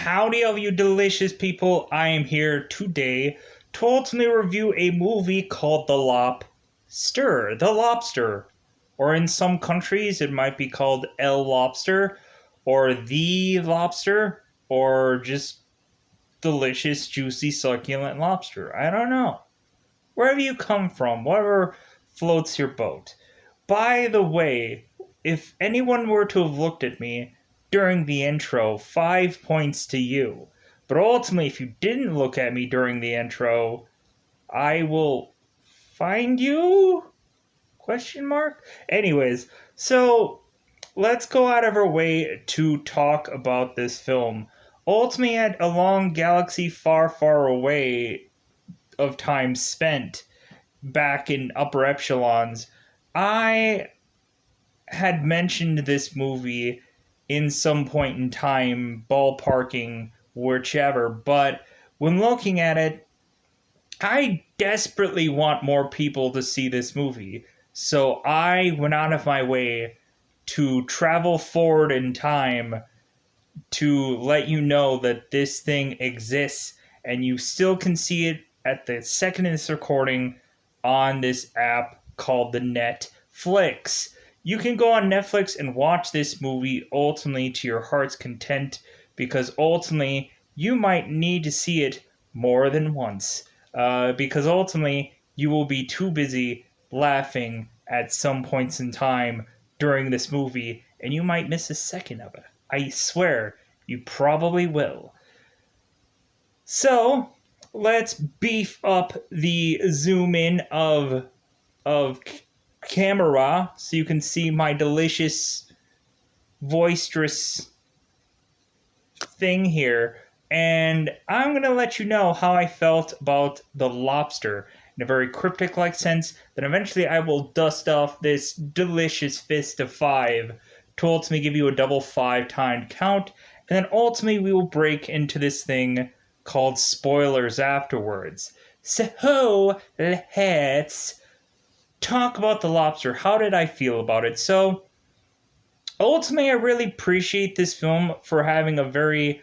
Howdy, all you delicious people. I am here today to ultimately review a movie called The Lobster. The Lobster. Or in some countries, it might be called El Lobster, or The Lobster, or just delicious, juicy, succulent lobster. I don't know. Wherever you come from, whatever floats your boat. By the way, if anyone were to have looked at me during the intro, 5 points to you. But ultimately, if you didn't look at me during the intro, I will find you? Question mark? Anyways, so let's go out of our way to talk about this film. Ultimately, at a long galaxy far, far away of time spent back in upper echelons, I had mentioned this movie in some point in time, ballparking, whichever, but when looking at it, I desperately want more people to see this movie. So I went out of my way to travel forward in time to let you know that this thing exists and you still can see it at the second of this recording on this app called the Netflix. You can go on Netflix and watch this movie ultimately to your heart's content because ultimately you might need to see it more than once because ultimately you will be too busy laughing at some points in time during this movie and you might miss a second of it. I swear, you probably will. So, let's beef up the zoom in of camera so you can see my delicious, boisterous thing here. And I'm going to let you know how I felt about The Lobster in a very cryptic-like sense. Then eventually I will dust off this delicious fist of five to ultimately give you a double 5-timed count. And then ultimately we will break into this thing called spoilers afterwards. So let's talk about The Lobster. How did I feel about it? So ultimately I really appreciate this film for having a very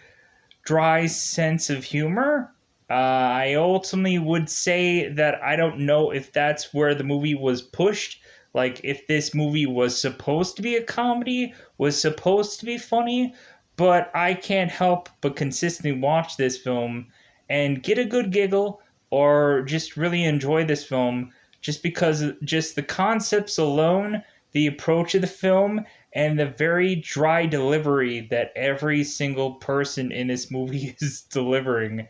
dry sense of humor. I ultimately would say that I don't know if that's where the movie was pushed. Like, if this movie was supposed to be a comedy, was supposed to be funny, but I can't help but consistently watch this film and get a good giggle or just really enjoy this film just because just the concepts alone, the approach of the film, and the very dry delivery that every single person in this movie is delivering,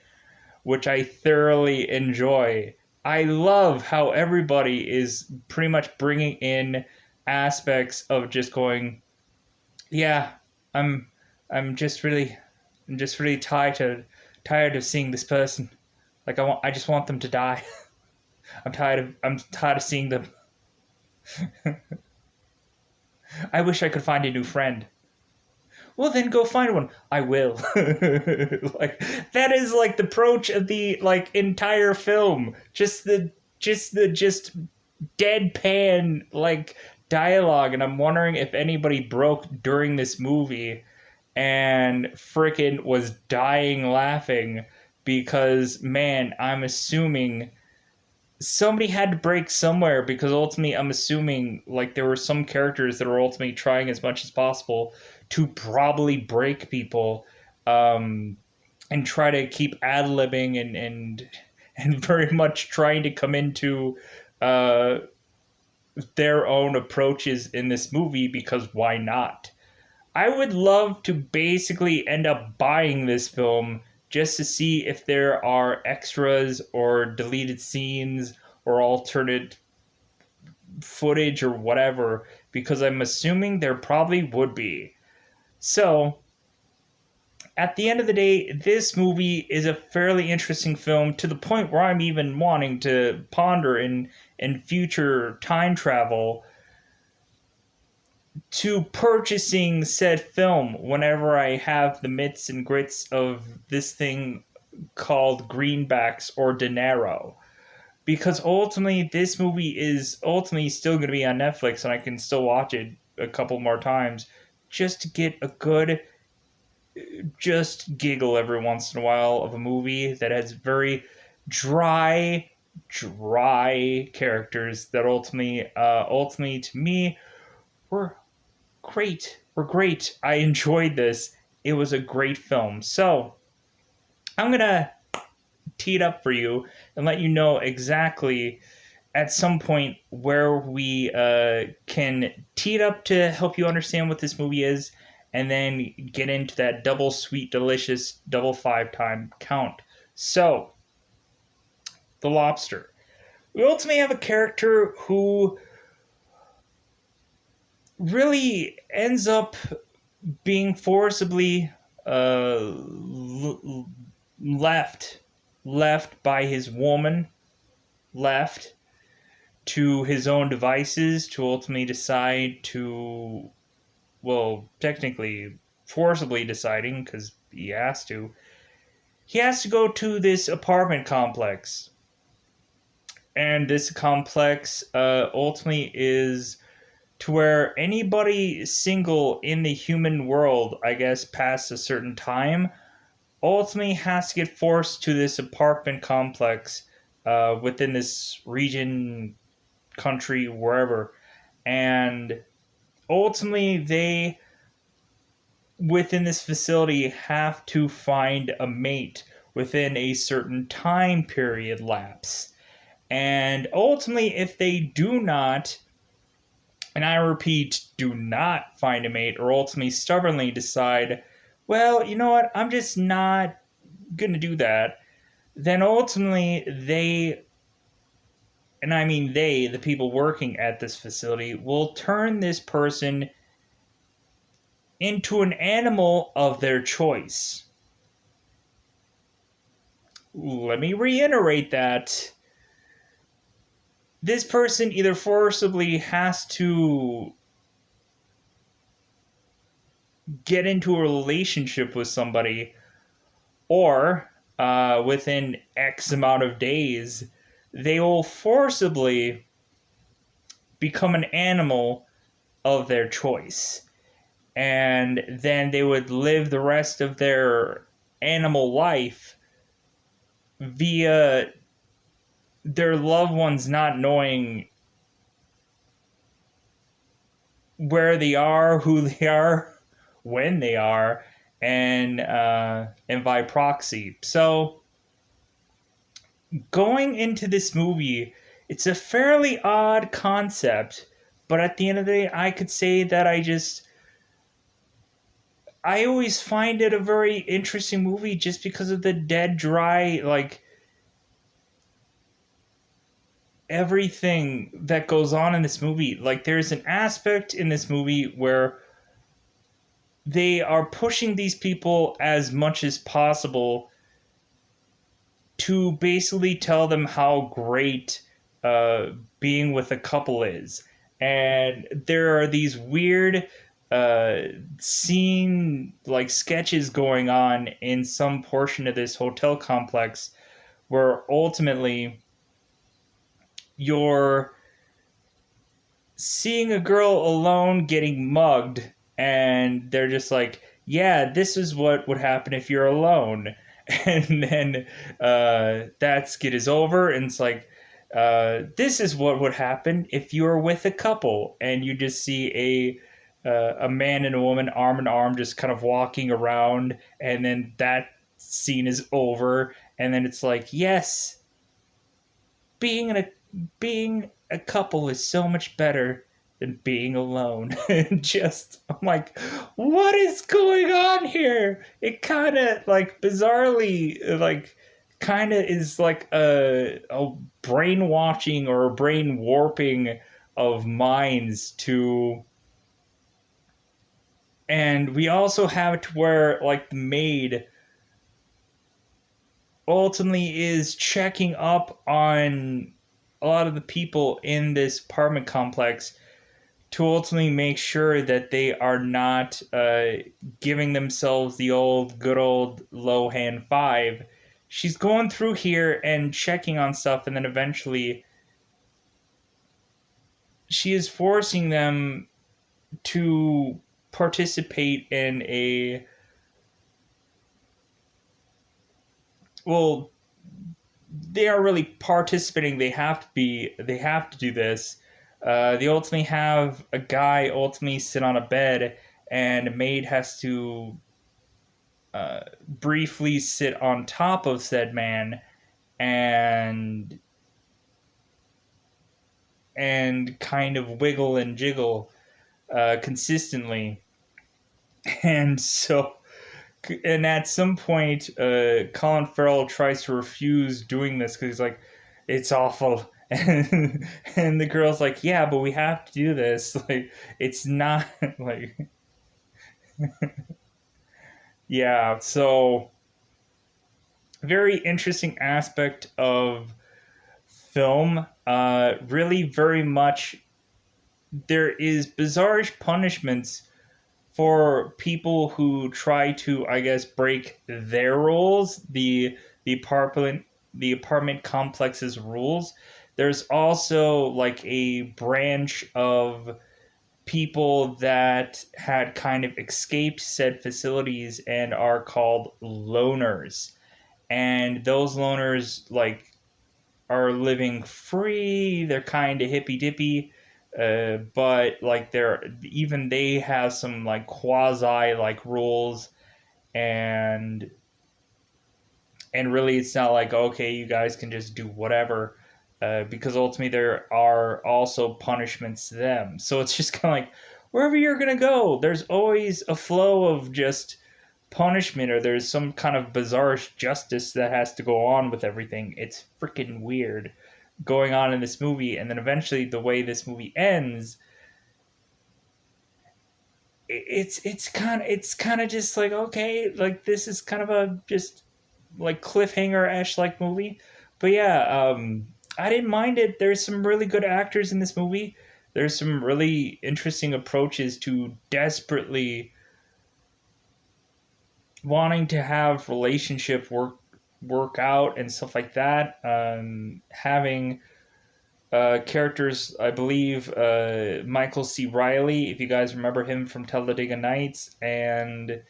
which I thoroughly enjoy. I love how everybody is pretty much bringing in aspects of just going, yeah, I'm I'm just really tired of seeing this person. Like I just want them to die. I'm tired of seeing them. I wish I could find a new friend. Well, then go find one. I will. Like that is like the approach of the like entire film. Just deadpan like dialogue, and I'm wondering if anybody broke during this movie and frickin' was dying laughing because man, I'm assuming somebody had to break somewhere because ultimately I'm assuming like there were some characters that were ultimately trying as much as possible to probably break people and try to keep ad-libbing and very much trying to come into uh, their own approaches in this movie because why not? I would love to basically end up buying this film just to see if there are extras or deleted scenes or alternate footage or whatever, because I'm assuming there probably would be. So, at the end of the day, this movie is a fairly interesting film to the point where I'm even wanting to ponder in future time travel to purchasing said film whenever I have the mitts and grits of this thing called greenbacks or dinero. Because ultimately, this movie is ultimately still going to be on Netflix and I can still watch it a couple more times just to get a good just giggle every once in a while of a movie that has very dry, dry characters that ultimately to me were great. Were great. I enjoyed this. It was a great film. So I'm gonna tee it up for you and let you know exactly at some point where we can tee it up to help you understand what this movie is, and then get into that double sweet, delicious, double five time count. So, the lobster. We ultimately have a character who really ends up being forcibly left left by his woman, left to his own devices to ultimately decide to, well, technically, forcibly deciding, because he has to go to this apartment complex. And this complex ultimately is to where anybody single in the human world, I guess, past a certain time, ultimately has to get forced to this apartment complex within this region, country, wherever. And ultimately, they, within this facility, have to find a mate within a certain time period lapse. And ultimately, if they do not, and I repeat, do not find a mate, or ultimately stubbornly decide, well, you know what, I'm just not going to do that, then ultimately they, and I mean they, the people working at this facility, will turn this person into an animal of their choice. Let me reiterate that. This person either forcibly has to get into a relationship with somebody, or within X amount of days, they will forcibly become an animal of their choice. And then they would live the rest of their animal life via their loved ones not knowing where they are, who they are, when they are, and by proxy. So going into this movie, it's a fairly odd concept, but at the end of the day, I could say that I always find it a very interesting movie just because of the dead dry, like, everything that goes on in this movie. Like, there's an aspect in this movie where they are pushing these people as much as possible to basically tell them how great uh, being with a couple is. And there are these weird uh, scene, like sketches going on in some portion of this hotel complex where ultimately you're seeing a girl alone getting mugged, and they're just like, yeah, this is what would happen if you're alone. And then that skit is over, and it's like, this is what would happen if you were with a couple, and you just see a man and a woman arm in arm just kind of walking around, and then that scene is over, and then it's like, yes, being in a being a couple is so much better than being alone. And just, I'm like, what is going on here? It kind of like bizarrely like kind of is like a brainwashing or a brain warping of minds to. And we also have it to where like the maid ultimately is checking up on a lot of the people in this apartment complex to ultimately make sure that they are not giving themselves the old, good old low hand five. She's going through here and checking on stuff, and then eventually she is forcing them to participate in a well, they are really participating. They have to be. They have to do this. They ultimately have a guy ultimately sit on a bed, and a maid has to briefly sit on top of said man and kind of wiggle and jiggle consistently. And so, and at some point, Colin Farrell tries to refuse doing this because he's like, "It's awful." And the girl's like, "Yeah, but we have to do this. Like, it's not like, yeah." So, very interesting aspect of film. Really, very much. There is bizarre punishments for people who try to, I guess, break their rules, the apartment the apartment complex's rules. There's also like a branch of people that had kind of escaped said facilities and are called loners. And those loners like are living free. They're kind of hippy dippy, but like they're even they have some like quasi like rules, and really it's not like okay you guys can just do whatever, because ultimately there are also punishments to them. So it's just kind of like wherever you're gonna go, there's always a flow of just punishment, or there's some kind of bizarre justice that has to go on with everything. It's freaking weird going on in this movie, and then eventually the way this movie ends, it's kind of just like okay, like this is kind of a just like cliffhanger-ish like movie. But yeah, I didn't mind it. There's some really good actors in this movie. There's some really interesting approaches to desperately wanting to have relationship work out and stuff like that. Having characters, I believe Michael C. Riley, if you guys remember him from Talladega Nights and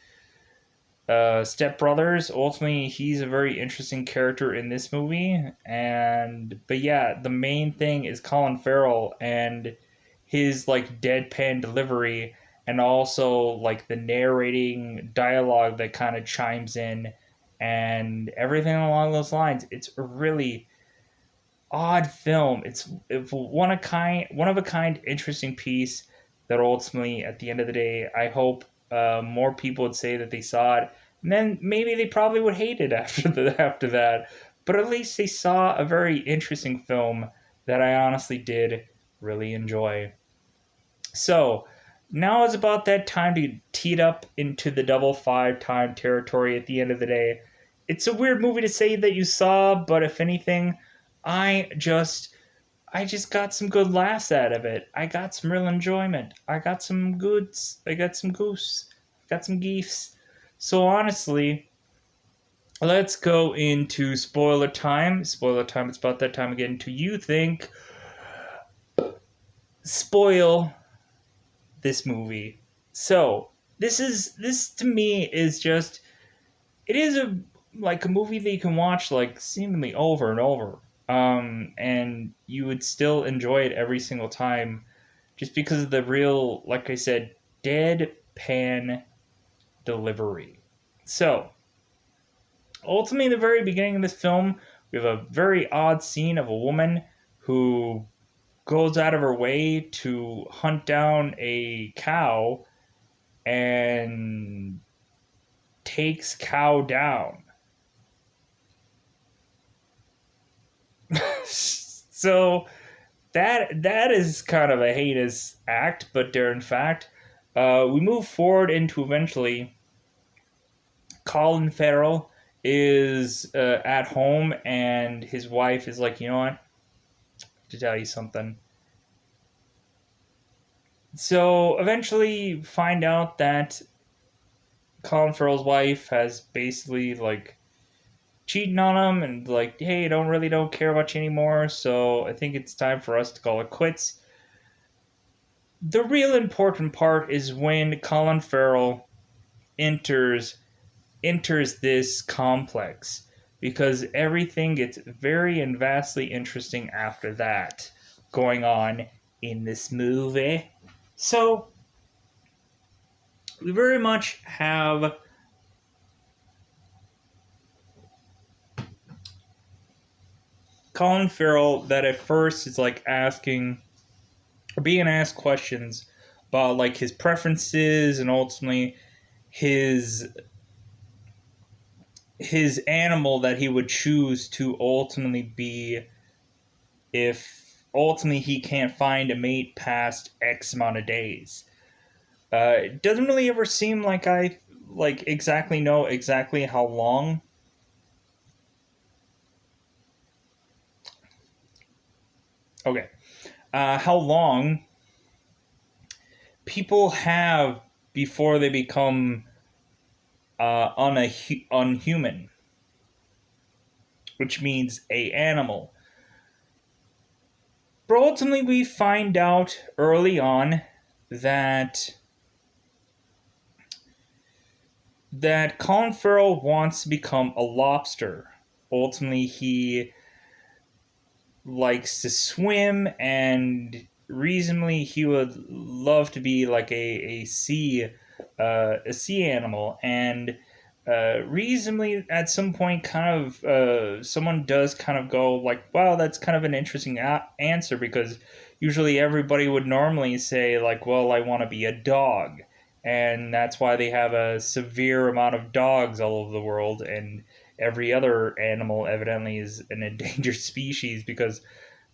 Step Brothers. Ultimately, he's a very interesting character in this movie. And but yeah, the main thing is Colin Farrell and his like deadpan delivery, and also like the narrating dialogue that kind of chimes in, and everything along those lines. It's a really odd film. It's one of a kind, interesting piece that ultimately, at the end of the day, I hope more people would say that they saw it, and then maybe they probably would hate it after that. But at least they saw a very interesting film that I honestly did really enjoy. So now is about that time to tee it up into the double five time territory at the end of the day. It's a weird movie to say that you saw, but if anything, I just I just got some good laughs out of it. I got some real enjoyment. I got some goods. I got some goose. I got some geefs. So honestly, let's go into spoiler time. Spoiler time. It's about that time again. To you think spoil this movie. So this to me is just it is a like a movie that you can watch like seemingly over and over, and you would still enjoy it every single time, just because of the real, like I said, deadpan delivery. So ultimately, in the very beginning of this film, we have a very odd scene of a woman who goes out of her way to hunt down a cow and takes cow down. So that is kind of a heinous act, but there in fact, we move forward into eventually Colin Farrell is at home, and his wife is like, you know what, to tell you something. So eventually find out that Colin Farrell's wife has basically like cheating on him, and like, hey, I don't care about you anymore, so I think it's time for us to call it quits. The real important part is when Colin Farrell enters enters this complex. because everything gets very and vastly interesting after that going on in this movie. So, we very much have Colin Farrell that at first is like asking or being asked questions about like his preferences and ultimately his his animal that he would choose to ultimately be if ultimately he can't find a mate past X amount of days. It doesn't really ever seem like I like exactly know exactly how long. Okay, how long people have before they become unhuman, which means a animal. But ultimately, we find out early on that Colin Farrell wants to become a lobster. Ultimately, he likes to swim, and reasonably, he would love to be like a sea animal. And reasonably, at some point, kind of someone does kind of go like, "Wow, that's kind of an interesting answer," because usually everybody would normally say like, "Well, I want to be a dog." And that's why they have a severe amount of dogs all over the world, and every other animal evidently is an endangered species because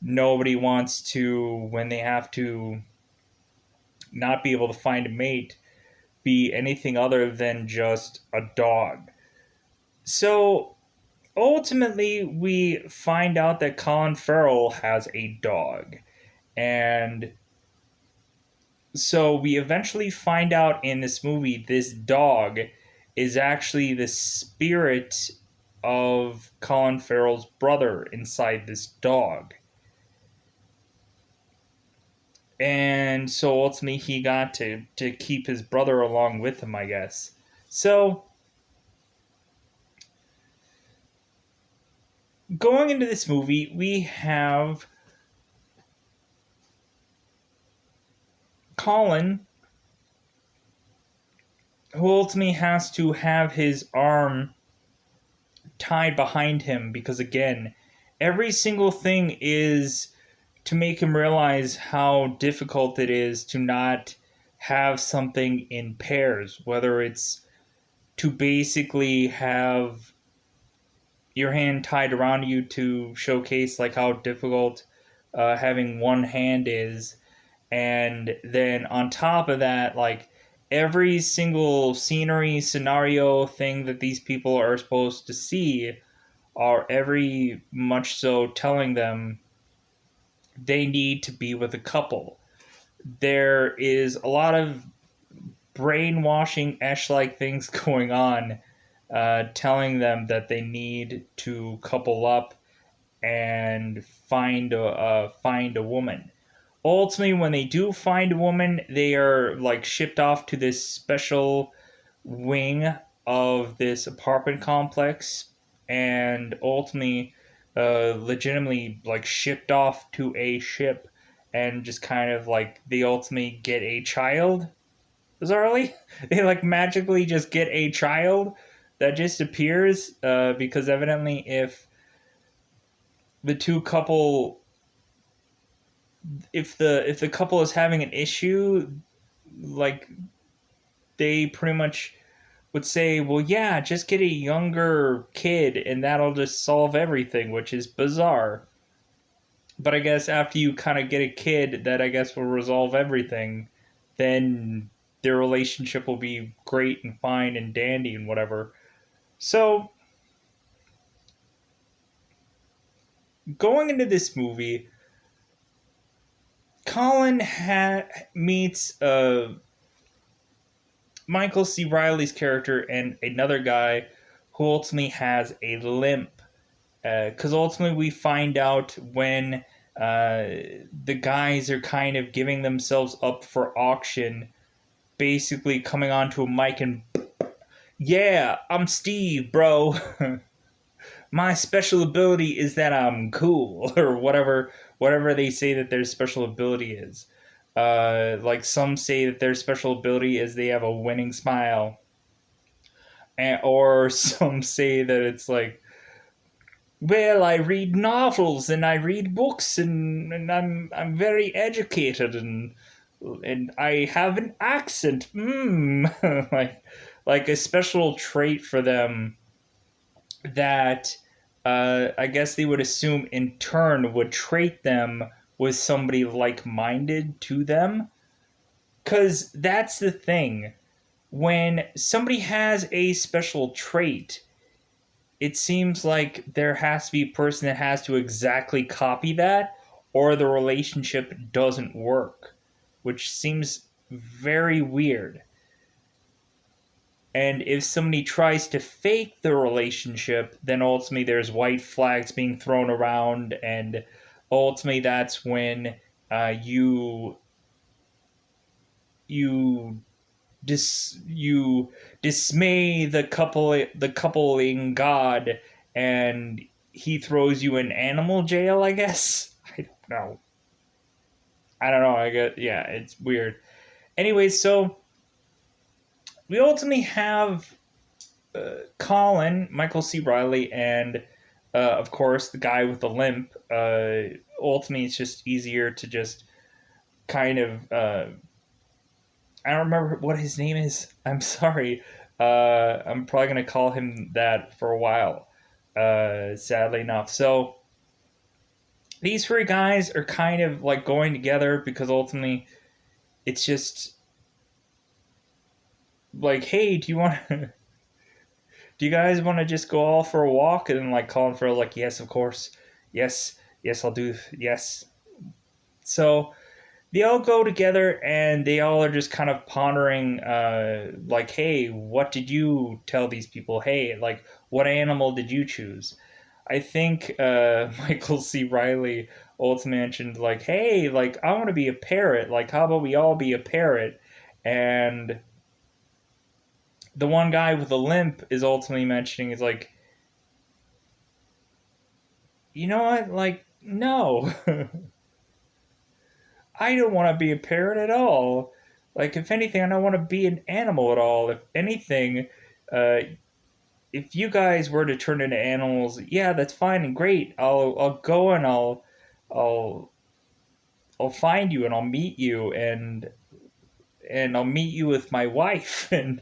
nobody wants to, when they have to not be able to find a mate, be anything other than just a dog. So ultimately, we find out that Colin Farrell has a dog. And so we eventually find out in this movie this dog is actually the spirit of Colin Farrell's brother inside this dog. And so ultimately he got to keep his brother along with him, I guess. So going into this movie, we have Colin, who ultimately has to have his arm tied behind him because, again, every single thing is to make him realize how difficult it is to not have something in pairs, whether it's to basically have your hand tied around you to showcase like how difficult having one hand is, and then on top of that, like every single scenery scenario thing that these people are supposed to see are every much so telling them they need to be with a couple. There is a lot of brainwashing Esh like things going on, telling them that they need to couple up and find a woman. Ultimately, when they do find a woman, they are like shipped off to this special wing of this apartment complex, and ultimately, legitimately like shipped off to a ship, and just kind of like they ultimately get a child. Bizarrely, they like magically just get a child that just appears, because evidently, the two couple if the couple is having an issue, like they pretty much would say, well, yeah, just get a younger kid and that'll just solve everything, which is bizarre. But I guess after you kind of get a kid that I guess will resolve everything, then their relationship will be great and fine and dandy and whatever. So, going into this movie, Colin meets Michael C. Riley's character and another guy who ultimately has a limp. Because ultimately, we find out when the guys are kind of giving themselves up for auction, basically coming onto a mic and, yeah, I'm Steve, bro. my special ability is that I'm cool, or whatever they say that their special ability is. Like some say that their special ability is they have a winning smile, or some say that it's like, well, I read novels and I read books and I'm very educated and I have an accent. Like a special trait for them that I guess they would assume in turn would trait them with somebody like minded to them. Because that's the thing. When somebody has a special trait, it seems like there has to be a person that has to exactly copy that, or the relationship doesn't work, which seems very weird. And if somebody tries to fake the relationship, then ultimately there's white flags being thrown around, and ultimately that's when you you dismay the coupling god, and he throws you in animal jail. I guess I don't know. I get yeah, it's weird. Anyways, so we ultimately have Colin, Michael C. Riley, and of course the guy with the limp. Ultimately, it's just easier to just kind of. I don't remember what his name is. I'm sorry. I'm probably gonna call him that for a while. Sadly enough. So these three guys are kind of like going together because ultimately it's just like, hey, do you want to do you guys want to just go all for a walk? And then like Colin Farrell, like, yes, of course, yes, yes, I'll do, yes. So they all go together, and they all are just kind of pondering, like, hey, what did you tell these people? Hey, like, what animal did you choose? I think Michael C. Riley ultimately mentioned, like, hey, like, I want to be a parrot. Like, how about we all be a parrot? And the one guy with the limp is ultimately mentioning is like, you know what? Like, no, I don't want to be a parrot at all. Like, if anything, I don't want to be an animal at all. If anything, uh, if you guys were to turn into animals, yeah, that's fine and great. I'll go and I'll I'll find you and I'll meet you and I'll meet you with my wife and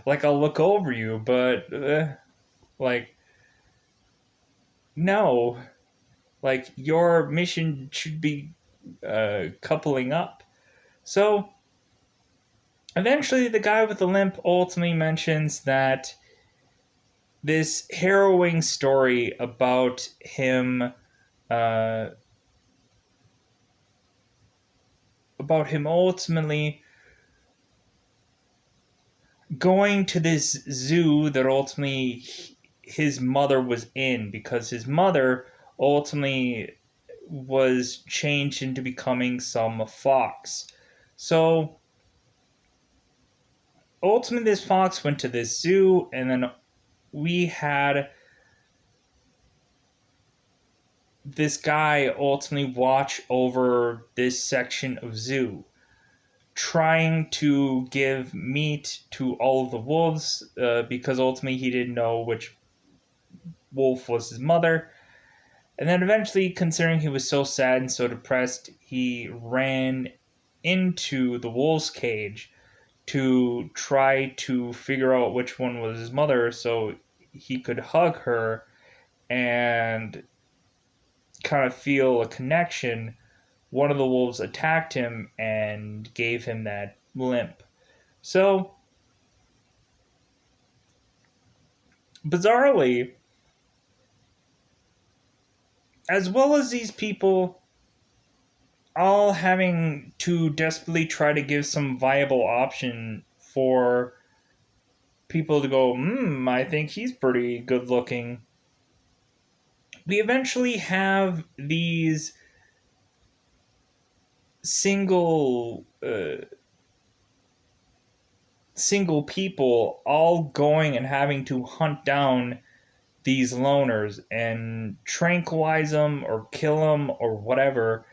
like I'll look over you, but like no, like your mission should be coupling up. So eventually, the guy with the limp ultimately mentions that this harrowing story uh, about him ultimately going to this zoo that ultimately his mother was in, because his mother ultimately was changed into becoming some fox. So ultimately, this fox went to this zoo, and then we had this guy ultimately watch over this section of zoo, trying to give meat to all of the wolves, because ultimately he didn't know which wolf was his mother. And then eventually, considering he was so sad and so depressed, he ran into the wolf's cage to try to figure out which one was his mother so he could hug her and kind of feel a connection. One of the wolves attacked him and gave him that limp. So, bizarrely, as well as these people all having to desperately try to give some viable option for people to go, I think he's pretty good looking, we eventually have these single single people all going and having to hunt down these loners and tranquilize them or kill them or whatever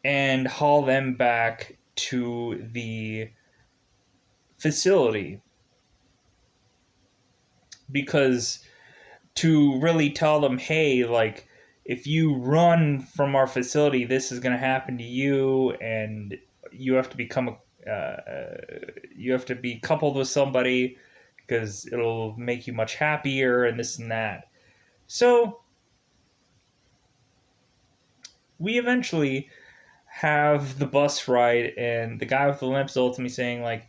and haul them back to the facility. Because to really tell them, hey, like, if you run from our facility, this is going to happen to you, and you have to become you have to be coupled with somebody because it'll make you much happier, and this and that. So we eventually have the bus ride, and the guy with the limp's ultimately saying, like,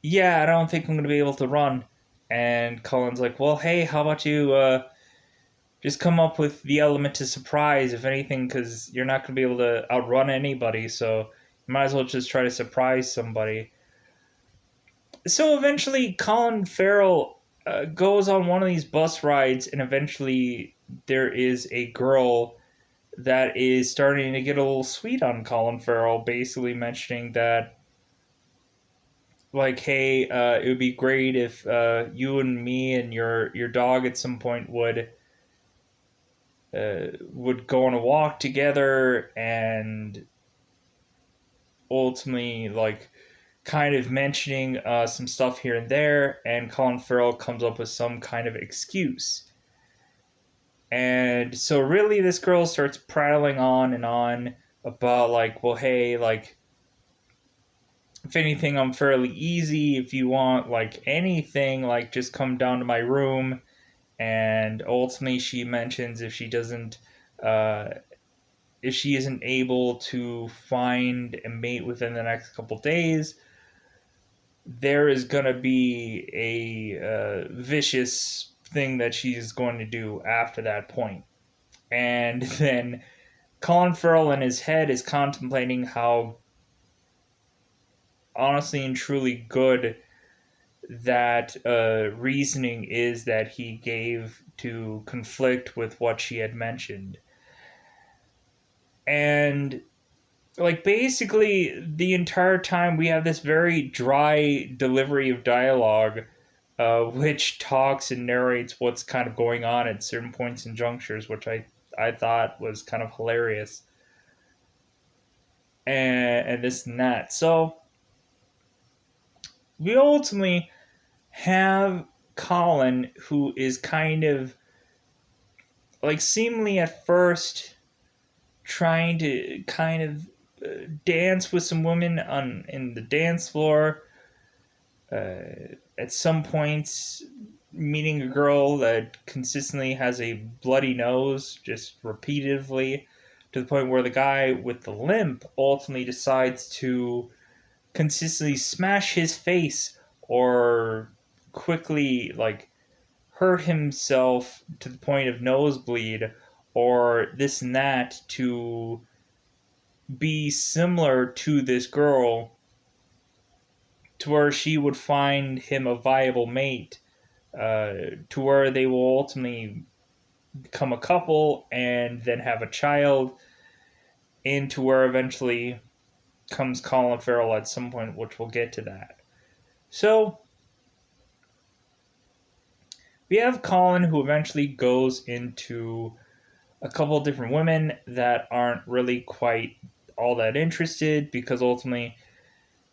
yeah, I don't think I'm going to be able to run. And Colin's like, well, hey, how about you just come up with the element to surprise, if anything, because you're not going to be able to outrun anybody, so you might as well just try to surprise somebody. So eventually, Colin Farrell goes on one of these bus rides, and eventually there is a girl that is starting to get a little sweet on Colin Farrell, basically mentioning that, like, hey, it would be great if you and me and your dog at some point would go on a walk together, and ultimately, like, kind of mentioning some stuff here and there, and Colin Farrell comes up with some kind of excuse. And so really this girl starts prattling on and on about, like, well, hey, like, if anything, I'm fairly easy. If you want, like, anything, like, just come down to my room. And ultimately she mentions uh, if she isn't able to find a mate within the next couple days, there is going to be a vicious thing that she's going to do after that point. And then Colin Farrell in his head is contemplating how honestly and truly good that reasoning is that he gave to conflict with what she had mentioned. And, like, basically the entire time we have this very dry delivery of dialogue, which talks and narrates what's kind of going on at certain points and junctures, which I thought was kind of hilarious, and this and that. So we ultimately have Colin, who is kind of, like, seemingly at first trying to kind of dance with some women on in the dance floor. At some points, meeting a girl that consistently has a bloody nose, just repeatedly, to the point where the guy with the limp ultimately decides to consistently smash his face or quickly, like, hurt himself to the point of nosebleed or this and that to be similar to this girl, to where she would find him a viable mate, to where they will ultimately become a couple and then have a child, into where eventually comes Colin Farrell at some point, which we'll get to that. So we have Colin, who eventually goes into a couple of different women that aren't really quite all that interested, because ultimately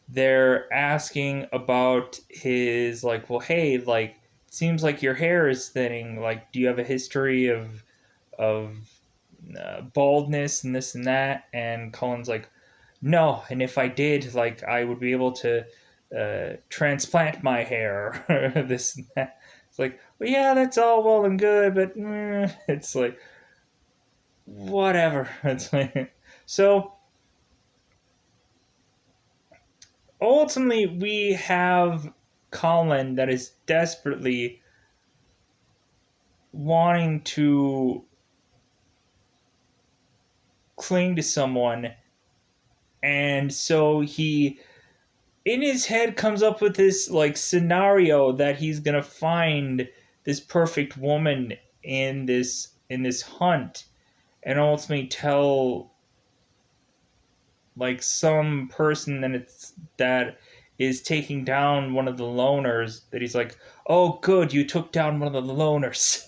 they're asking about his, like, well, hey, like, seems like your hair is thinning, like, do you have a history of baldness and this and that? And Colin's like, no, and if I did, like, I would be able to transplant my hair this and that. It's like, well, yeah, that's all well and good, but it's like, whatever. It's like, so ultimately we have Colin that is desperately wanting to cling to someone, and so he in his head comes up with this, like, scenario that he's gonna find this perfect woman in this hunt, and ultimately tell, like, some person that is taking down one of the loners, that he's like, "Oh, good, you took down one of the loners.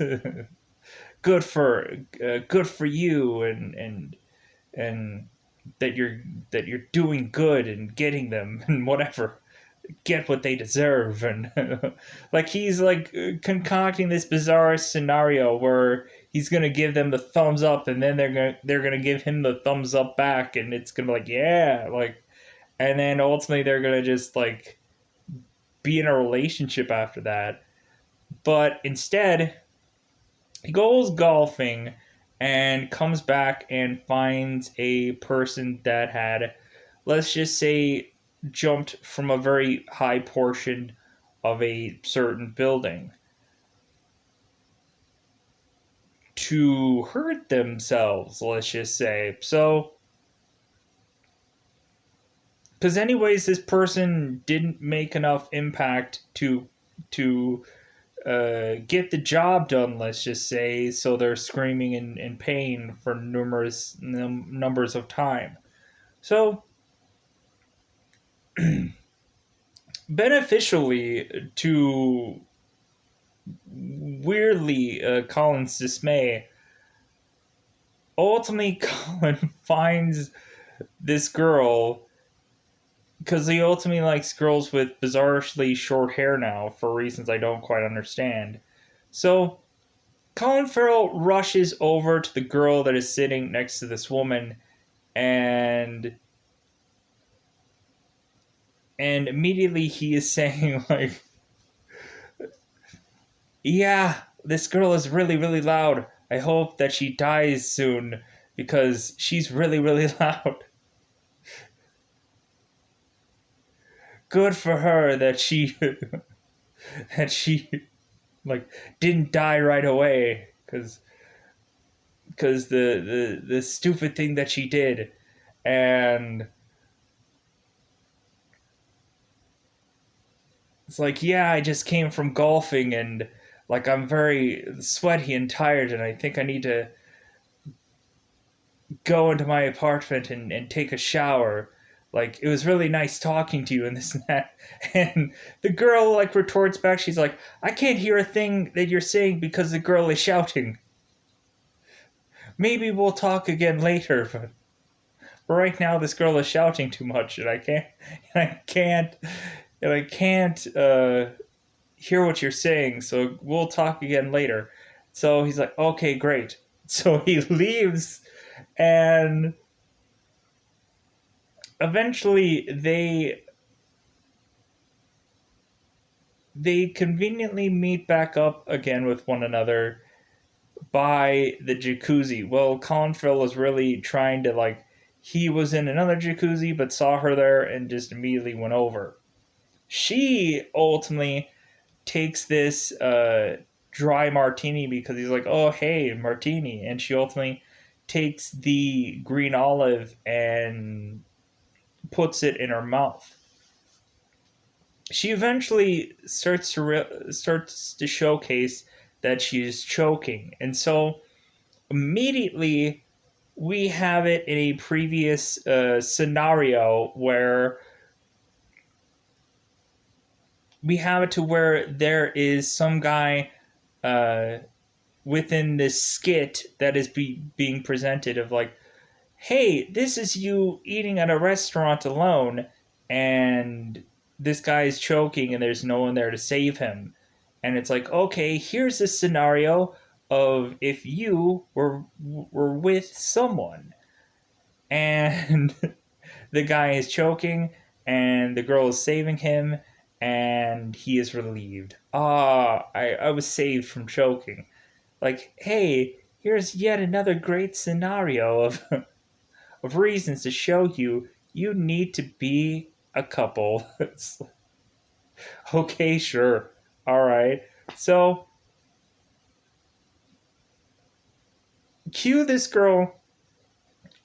good for good for you, and that you're doing good and getting them and whatever." Get what they deserve, and like he's like concocting this bizarre scenario where he's gonna give them the thumbs up, and then they're gonna give him the thumbs up back, and it's gonna be like, yeah, like, and then ultimately they're gonna just like be in a relationship after that. But instead, he goes golfing and comes back and finds a person that had, let's just say, jumped from a very high portion of a certain building to hurt themselves, let's just say. So, because anyways, this person didn't make enough impact to get the job done, let's just say, so they're screaming in pain for numerous numbers of time. So, beneficially to weirdly Colin's dismay, ultimately Colin finds this girl because he ultimately likes girls with bizarrely short hair now for reasons I don't quite understand. So Colin Farrell rushes over to the girl that is sitting next to this woman, and immediately he is saying like, "Yeah, this girl is really really loud. I hope that she dies soon because she's really really loud. Good for her that she that she like didn't die right away because the stupid thing that she did." And it's like, "Yeah, I just came from golfing, and like I'm very sweaty and tired, and I think I need to go into my apartment and take a shower. Like, it was really nice talking to you," and this and that. And the girl like retorts back, she's like, "I can't hear a thing that you're saying because the girl is shouting. Maybe we'll talk again later, but right now this girl is shouting too much, and and I can't, and I can't hear what you're saying, so we'll talk again later." So he's like, "Okay, great." So he leaves, and eventually they conveniently meet back up again with one another by the jacuzzi. Well, Colin Farrell was really trying to like, he was in another jacuzzi but saw her there and just immediately went over. She ultimately takes this dry martini because he's like, "Oh hey, martini," and she ultimately takes the green olive and puts it in her mouth. She eventually starts to showcase that she's choking, and so immediately we have it in a previous scenario where we have it to where there is some guy uh, within this skit that is being presented of like, "Hey, this is you eating at a restaurant alone, and this guy is choking, and there's no one there to save him." And it's like, okay, here's a scenario of if you were with someone, and the guy is choking, and the girl is saving him, and he is relieved. Ah, I was saved from choking. Like, hey, here's yet another great scenario of reasons to show you you need to be a couple. It's like, okay, sure. All right. So, cue this girl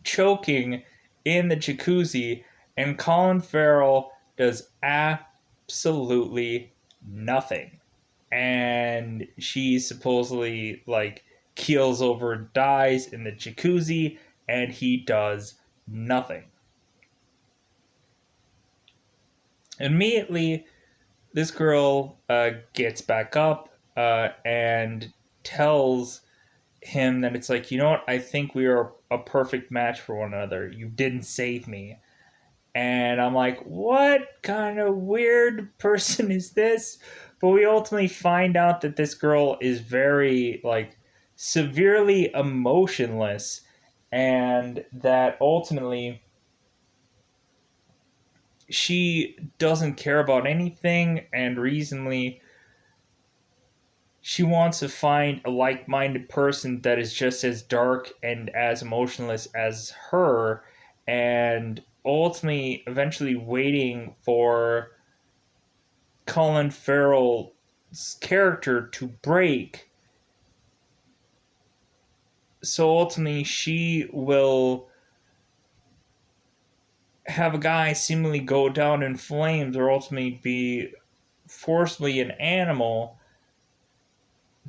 choking in the jacuzzi, and Colin Farrell does absolutely nothing. And she supposedly, like, keels over and dies in the jacuzzi, and he does nothing. Immediately, this girl gets back up and tells him that it's like, you know what, I think we are a perfect match for one another. You didn't save me. And I'm like, what kind of weird person is this? But we ultimately find out that this girl is very, like, severely emotionless, and that ultimately she doesn't care about anything, and reasonably she wants to find a like-minded person that is just as dark and as emotionless as her, and ultimately eventually waiting for Colin Farrell's character to break. So ultimately she will have a guy seemingly go down in flames, or ultimately be forcibly an animal,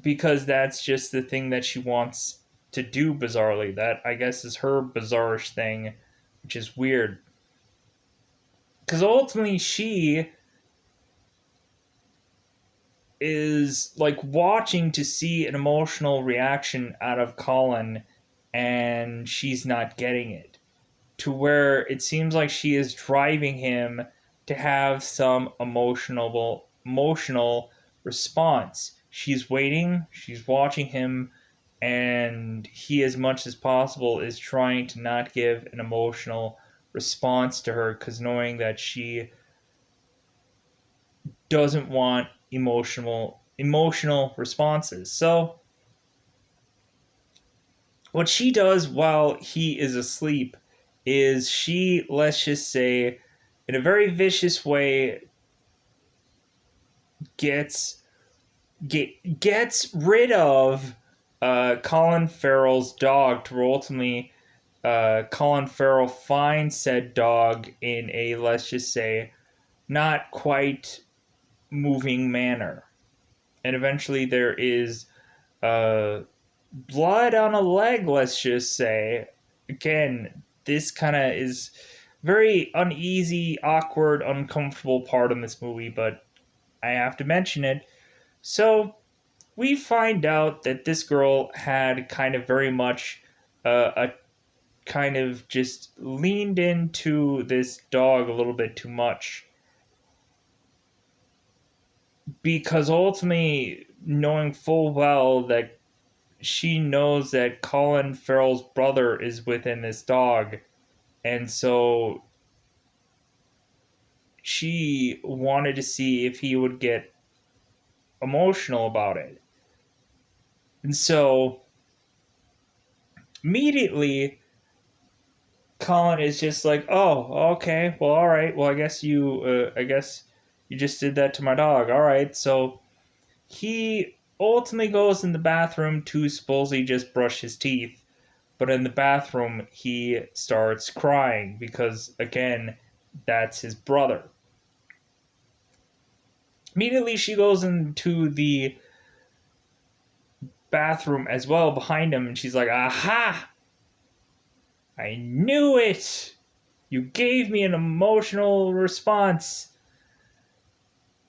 because that's just the thing that she wants to do, bizarrely. That, I guess, is her bizarrish thing, which is weird. Because ultimately she is like watching to see an emotional reaction out of Colin, and she's not getting it. To where it seems like she is driving him to have some emotional response. She's waiting, she's watching him, and he, as much as possible, is trying to not give an emotional response to her, because knowing that she doesn't want emotional responses. So what she does while he is asleep is she, let's just say, in a very vicious way, gets gets rid of Colin Farrell's dog, to ultimately Colin Farrell finds said dog in a, let's just say, not quite moving manner. And eventually there is uh, blood on a leg, let's just say. Again, this kind of is very uneasy, awkward, uncomfortable part in this movie, but I have to mention it. So we find out that this girl had kind of very much a kind of just leaned into this dog a little bit too much, because ultimately, knowing full well that she knows that Colin Farrell's brother is within this dog, and so she wanted to see if he would get emotional about it. And so immediately Colin is just like, "Oh, okay. Well, all right. Well, I guess you just did that to my dog. All right." So he ultimately goes in the bathroom to supposedly just brush his teeth, but in the bathroom he starts crying because, again, that's his brother. Immediately she goes into the bathroom as well behind him, and she's like, "Aha! I knew it! You gave me an emotional response.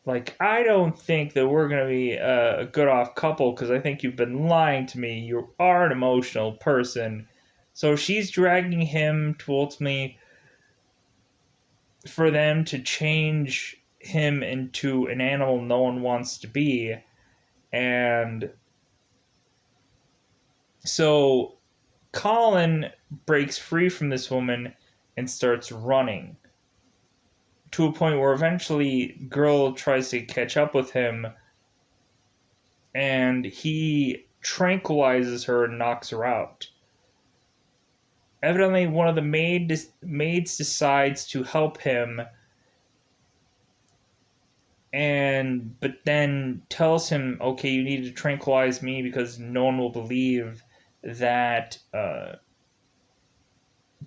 Like, I don't think that we're going to be a good off couple because I think you've been lying to me. You are an emotional person." So she's dragging him to ultimately, for them to change him into an animal no one wants to be. And so Colin breaks free from this woman and starts running, to a point where eventually girl tries to catch up with him, and he tranquilizes her and knocks her out. Evidently one of the maids decides to help him, and but then tells him, okay, you need to tranquilize me because no one will believe that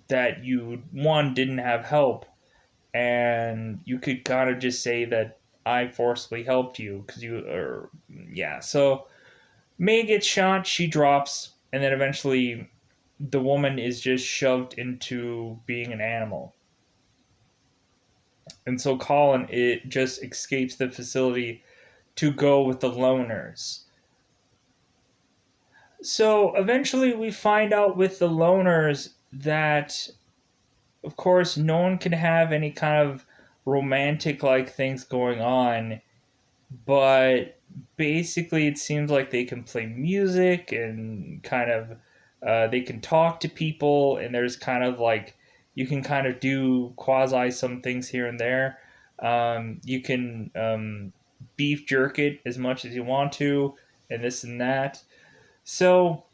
that you, one, didn't have help, and you could kind of just say that I forcibly helped you because you are, yeah. So May gets shot, she drops, and then eventually the woman is just shoved into being an animal. And so Colin, it just escapes the facility to go with the loners. So eventually we find out with the loners that, of course, no one can have any kind of romantic like things going on, but basically it seems like they can play music and kind of they can talk to people, and there's kind of like you can kind of do quasi some things here and there. You can beef jerk it as much as you want to, and this and that. So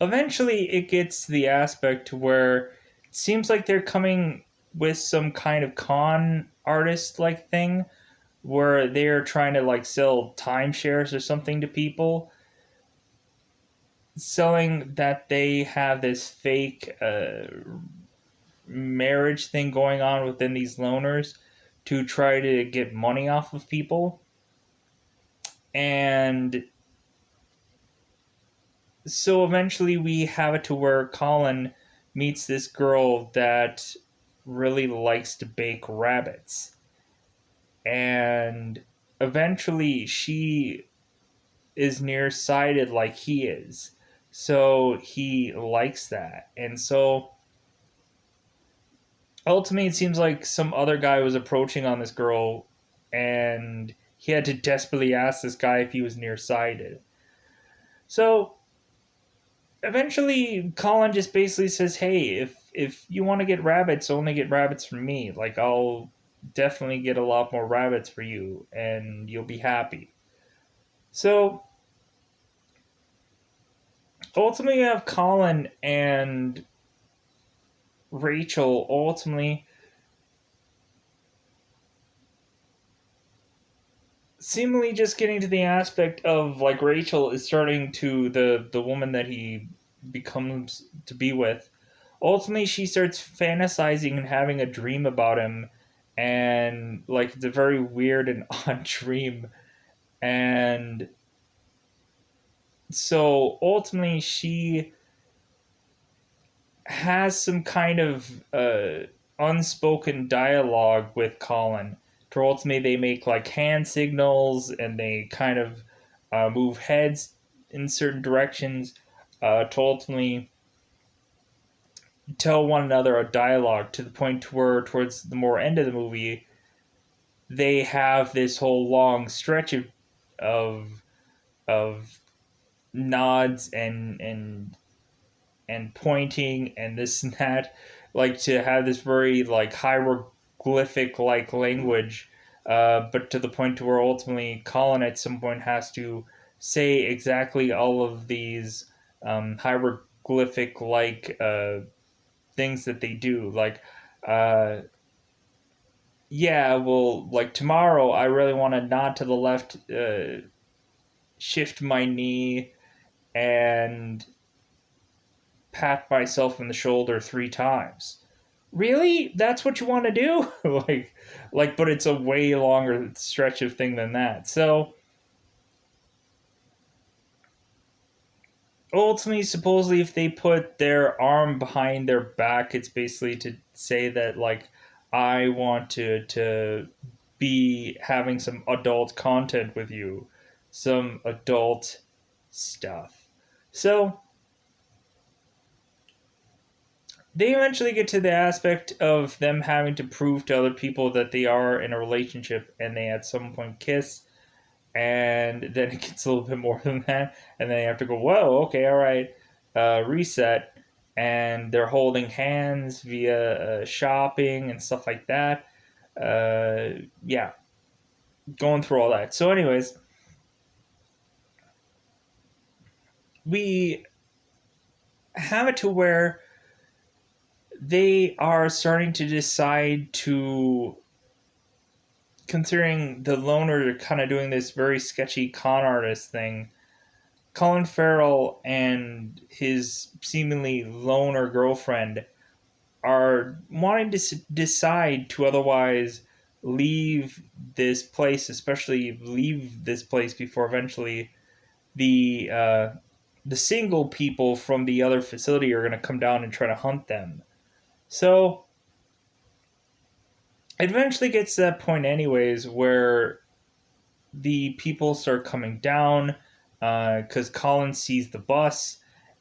eventually it gets to the aspect to where it seems like they're coming with some kind of con artist like thing where they're trying to like sell timeshares or something to people, selling that they have this fake marriage thing going on within these loners to try to get money off of people. And so eventually we have it to where Colin meets this girl that really likes to bake rabbits. And eventually she is nearsighted like he is. So he likes that. And so ultimately it seems like some other guy was approaching on this girl, and he had to desperately ask this guy if he was nearsighted. So eventually Colin just basically says, "Hey, if you want to get rabbits, only get rabbits from me. Like I'll definitely get a lot more rabbits for you and you'll be happy." So ultimately you have Colin and Rachel ultimately seemingly just getting to the aspect of like Rachel is starting to the woman that he becomes to be with. Ultimately, she starts fantasizing and having a dream about him, and like it's a very weird and odd dream. And so ultimately, she has some kind of unspoken dialogue with Colin. To ultimately, they make like hand signals and they kind of move heads in certain directions to ultimately tell one another a dialogue to the point where towards the more end of the movie they have this whole long stretch of of nods and pointing and this and that, like to have this very like hieroglyphic like language, but to the point to where ultimately Colin at some point has to say exactly all of these hieroglyphic like things that they do, like uh, yeah, well, like tomorrow I really want to nod to the left, shift my knee, and pat myself in the shoulder 3 times. Really? That's what you want to do? But it's a way longer stretch of thing than that. So ultimately, supposedly, if they put their arm behind their back, it's basically to say that like I want to be having some adult content with you, some adult stuff. So they eventually get to the aspect of them having to prove to other people that they are in a relationship, and they at some point kiss, and then it gets a little bit more than that, and then they have to go, whoa, okay, all right, reset, and they're holding hands via shopping and stuff like that. Yeah, going through all that. So, anyways, we have it to where they are starting to decide to, considering the loner kind of doing this very sketchy con artist thing, Colin Farrell and his seemingly loner girlfriend are wanting to decide to otherwise leave this place, especially leave this place before eventually the uh, the single people from the other facility are going to come down and try to hunt them. So it eventually gets to that point, anyways, where the people start coming down because Colin sees the bus.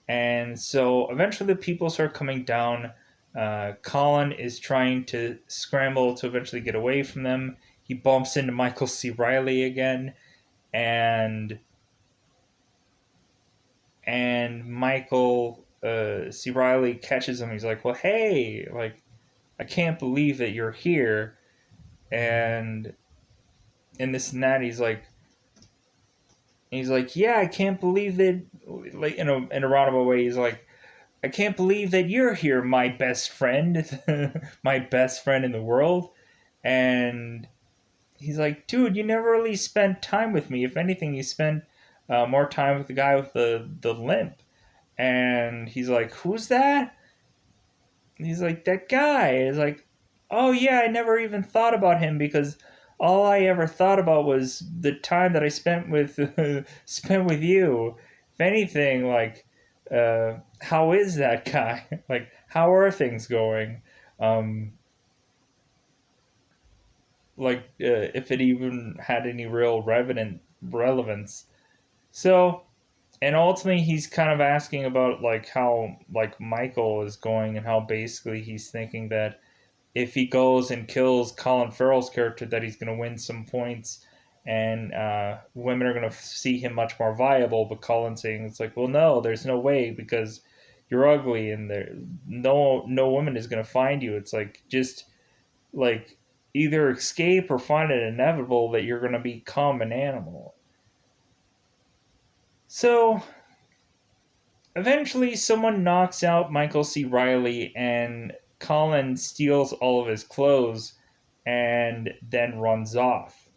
And so eventually the people start coming down. Colin is trying to scramble to eventually get away from them. He bumps into Michael C. Riley again, and Michael C. Riley catches him. He's like, "Well, hey, like, I can't believe that you're here," and this and that. He's like, "Yeah, I can't believe that." Like in a roundabout way, he's like, "I can't believe that you're here, my best friend, my best friend in the world." And he's like, "Dude, you never really spent time with me. If anything, you spent more time with the guy with the limp." And he's like, "Who's that?" And he's like, "That guy." He's like, "Oh yeah, I never even thought about him because all I ever thought about was the time that I spent with spent with you. If anything, like, how is that guy? Like, how are things going? Um, like, if it even had any real relevance." So, and ultimately, he's kind of asking about like how like Michael is going and how basically he's thinking that if he goes and kills Colin Farrell's character, that he's going to win some points, and women are going to see him much more viable. But Colin's saying it's like, well, no, there's no way because you're ugly, and there no woman is going to find you. It's like just like either escape or find it inevitable that you're going to become an animal. So eventually, someone knocks out Michael C. Riley, and Colin steals all of his clothes and then runs off.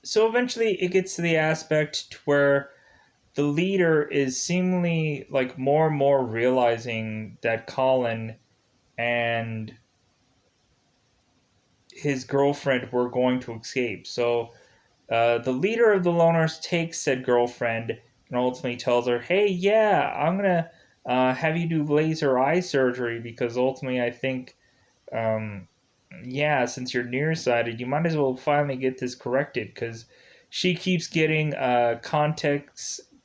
So eventually, it gets to the aspect to where the leader is seemingly like more and more realizing that Colin and his girlfriend were going to escape. So the leader of the loners takes said girlfriend and ultimately tells her, "Hey, yeah, I'm gonna have you do laser eye surgery because ultimately I think, um, yeah, since you're nearsighted, you might as well finally get this corrected because she keeps getting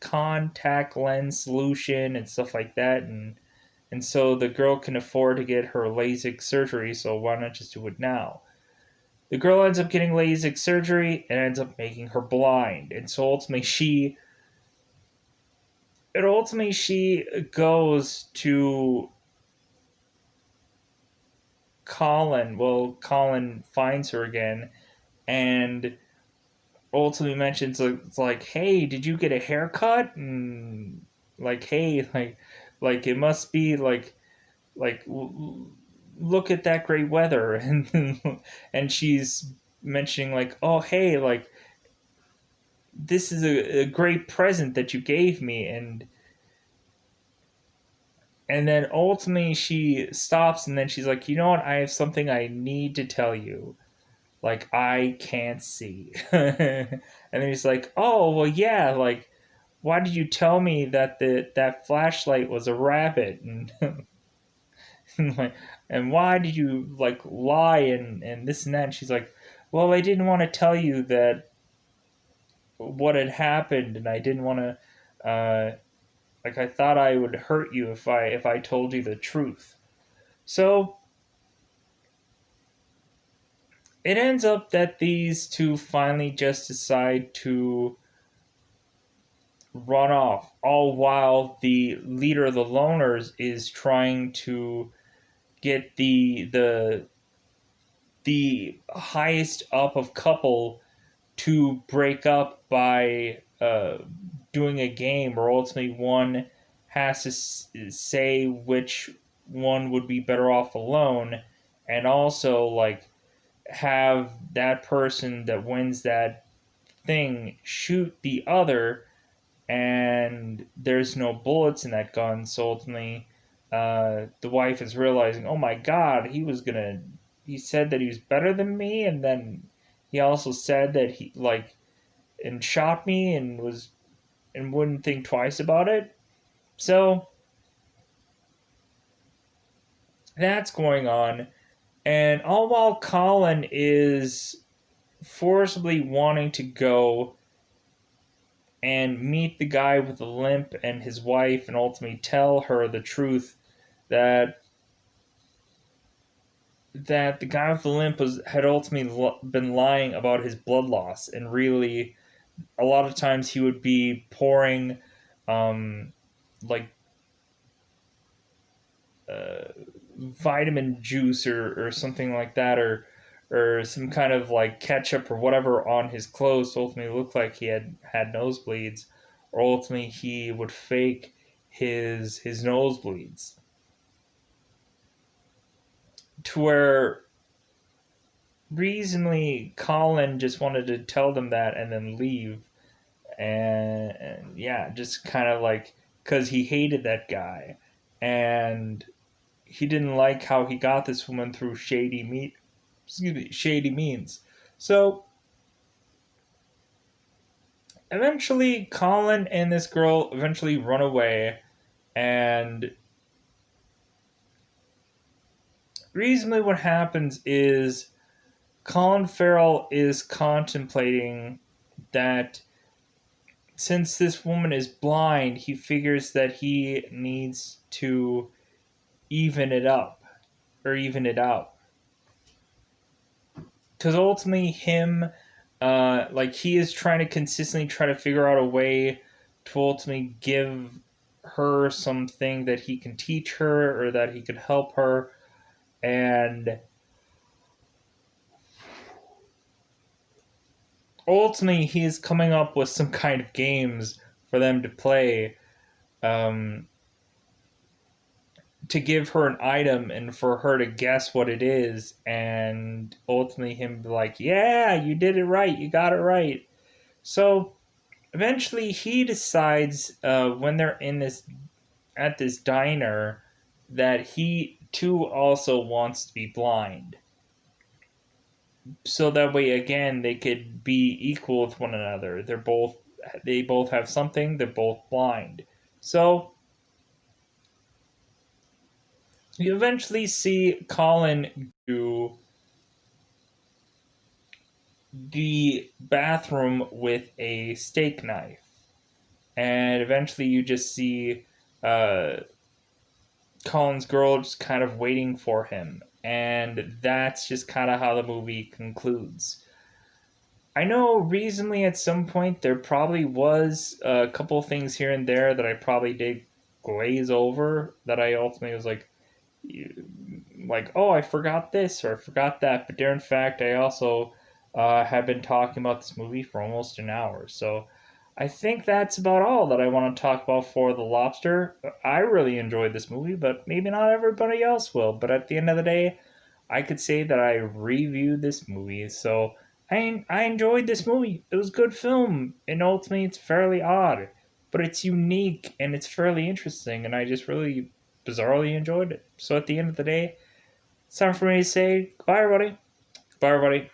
contact lens solution and stuff like that, and so the girl can afford to get her LASIK surgery. So why not just do it now?" The girl ends up getting LASIK surgery and ends up making her blind. And so ultimately she goes to Colin. Well, Colin finds her again and ultimately mentions it's like, "Hey, did you get a haircut?" And like, "Hey, like it must be like look at that great weather." And she's mentioning like, "Oh, hey, like this is a great present that you gave me." And then ultimately she stops and then she's like, "You know what, I have something I need to tell you, like I can't see." And then he's like, "Oh well, yeah, like why did you tell me that that flashlight was a rabbit?" And like, "And why did you like lie and this and that?" And she's like, "Well, I didn't want to tell you that what had happened, and I didn't want to like I thought I would hurt you if I told you the truth." So it ends up that these two finally just decide to run off, all while the leader of the loners is trying to get the highest up of couple to break up by doing a game where ultimately one has to say which one would be better off alone, and also like have that person that wins that thing shoot the other, and there's no bullets in that gun. So ultimately, the wife is realizing, "Oh my god, he said that he was better than me, and then he also said that he like and shot me and was and wouldn't think twice about it." So that's going on, And all while Colin is forcibly wanting to go and meet the guy with the limp and his wife and ultimately tell her the truth that the guy with the limp had ultimately been lying about his blood loss, and really a lot of times he would be pouring um, like uh, vitamin juice or something like that, or some kind of like ketchup or whatever on his clothes to ultimately look like he had nosebleeds, or ultimately he would fake his nosebleeds to where reasonably Colin just wanted to tell them that and then leave, and yeah, just kind of like because he hated that guy and he didn't like how he got this woman through shady means. So eventually Colin and this girl eventually run away, and reasonably what happens is Colin Farrell is contemplating that since this woman is blind, he figures that he needs to even it up or even it out. Because ultimately, him, like he is trying to consistently try to figure out a way to ultimately give her something that he can teach her or that he could help her, and ultimately he is coming up with some kind of games for them to play, um, to give her an item and for her to guess what it is, and ultimately him be like, yeah, you did it right, you got it right. So eventually he decides, when they're in this at this diner, that he too also wants to be blind, so that way again they could be equal with one another. They both have something, they're both blind. So you eventually see Colin do the bathroom with a steak knife, and eventually you just see uh, Colin's girl just kind of waiting for him, and that's just kind of how the movie concludes. I know recently at some point there probably was a couple things here and there that I probably did glaze over, that I ultimately was like, oh, I forgot this or I forgot that. But there, in fact, I also have been talking about this movie for almost an hour. So I think that's about all that I want to talk about for The Lobster. I really enjoyed this movie, but maybe not everybody else will. But at the end of the day, I could say that I reviewed this movie. So I enjoyed this movie. It was a good film, and ultimately it's fairly odd, but it's unique and it's fairly interesting, and I just really bizarrely enjoyed it. So at the end of the day, it's time for me to say goodbye, everybody. Goodbye, everybody.